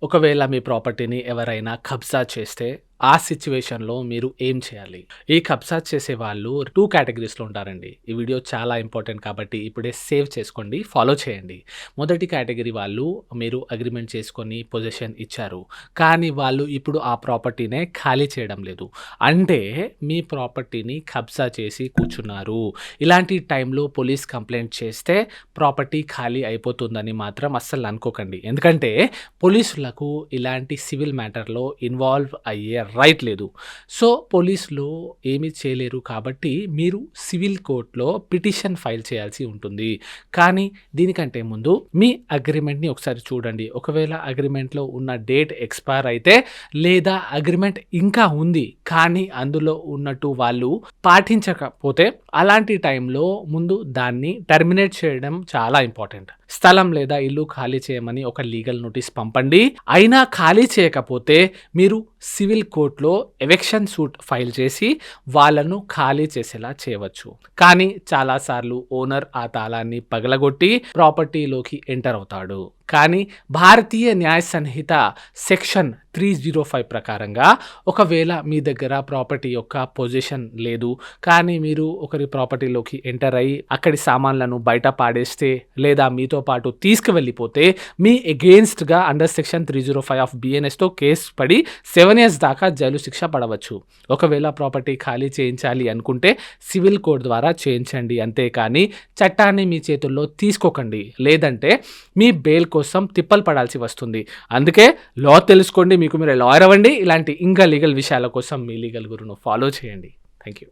ఒకవేళ మీ ప్రాపర్టీని ఎవరైనా కబ్జా చేస్తే ఆ సిచ్యువేషన్‌లో మీరు ఏం చేయాలి? ఈ కబ్జా చేసే వాళ్ళు 2 కేటగరీస్‌లో ఉంటారండి. ఈ వీడియో చాలా ఇంపార్టెంట్ కాబట్టి ఇప్పుడే సేవ్ చేసుకోండి. ఫాలో చేయండి. మొదటి కేటగరీ వాళ్ళు మీరు అగ్రీమెంట్ చేసుకొని పొజిషన్ ఇచ్చారు. కానీ వాళ్ళు ఇప్పుడు ఆ ప్రాపర్టీనే ఖాళీ చేయడం లేదు. అంటే మీ ప్రాపర్టీని కబ్జా చేసి కూర్చున్నారు. ఇలాంటి టైంలో పోలీస్ కంప్లెయింట్ చేస్తే ప్రాపర్టీ ఖాళీ అయిపోతుందని మాత్రం అస్సలు అనుకోకండి. ఎందుకంటే పోలీసులకు ఇలాంటి సివిల్ మ్యాటర్‌లో ఇన్వాల్వ్ అయ్యే రైట్ లేదు. సో, పోలీసులు ఏమీ చేయలేరు కాబట్టి మీరు సివిల్ కోర్ట్‌లో పిటిషన్ ఫైల్ చేయాల్సి ఉంటుంది. కానీ దీనికంటే ముందు మీ అగ్రీమెంట్‌ని ఒకసారి చూడండి. ఒకవేళ అగ్రీమెంట్‌లో ఉన్న డేట్ ఎక్స్‌పైర్ అయితే లేదా అగ్రీమెంట్ ఇంకా ఉంది. కానీ అందులో ఉన్నట్టు వాళ్ళు పాటించకపోతే అలాంటి టైంలో ముందు దాన్ని టర్మినేట్ చేయడం చాలా ఇంపార్టెంట్. స్థలం లేదా ఇల్లు ఖాళీ చేయమని ఒక లీగల్ నోటీస్ పంపండి. అయినా ఖాళీ చేయకపోతే మీరు సివిల్ కోర్ట్‌లో ఎవిక్షన్ సూట్ ఫైల్ చేసి వాళ్ళను ఖాళీ చేసేలా చేయవచ్చు. కానీ చాలా సార్లు ఓనర్ ఆ తాళాన్ని పగలగొట్టి ప్రాపర్టీలోకి ఎంటర్ అవుతాడు. కానీ భారతీయ న్యాయ సంహిత సెక్షన్ 305 ప్రకారంగా ఒకవేళ మీ దగ్గర ప్రాపర్టీ యొక్క పొజిషన్ లేదు, కానీ మీరు ఒకరి ప్రాపర్టీలోకి ఎంటర్ అయ్యి అక్కడి సామాన్లను బయట పాడేస్తే లేదా మీతో పాటు తీసుకువెళ్ళిపోతే మీ అగెయిన్స్ట్‌గా అండర్ సెక్షన్ 305 ఆఫ్ బిఎన్ఎస్‌తో కేసు పడి 7 ఇయర్స్ దాకా జైలు శిక్ష పడవచ్చు. ఒకవేళ ప్రాపర్టీ ఖాళీ చేయించాలి అనుకుంటే సివిల్ కోర్ట్ ద్వారా చేయించండి. అంతేకాని చట్టాన్ని మీ చేతుల్లో తీసుకోకండి. లేదంటే మీ బెయిల్ కోసం తిప్పలు పడాల్సి వస్తుంది. అందుకే లా తెలుసుకోండి. మీకు మీరు లాయర్ అవ్వండి. ఇలాంటి ఇంకా లీగల్ విషయాల కోసం మీ లీగల్ గురువును ఫాలో చేయండి. Thank you.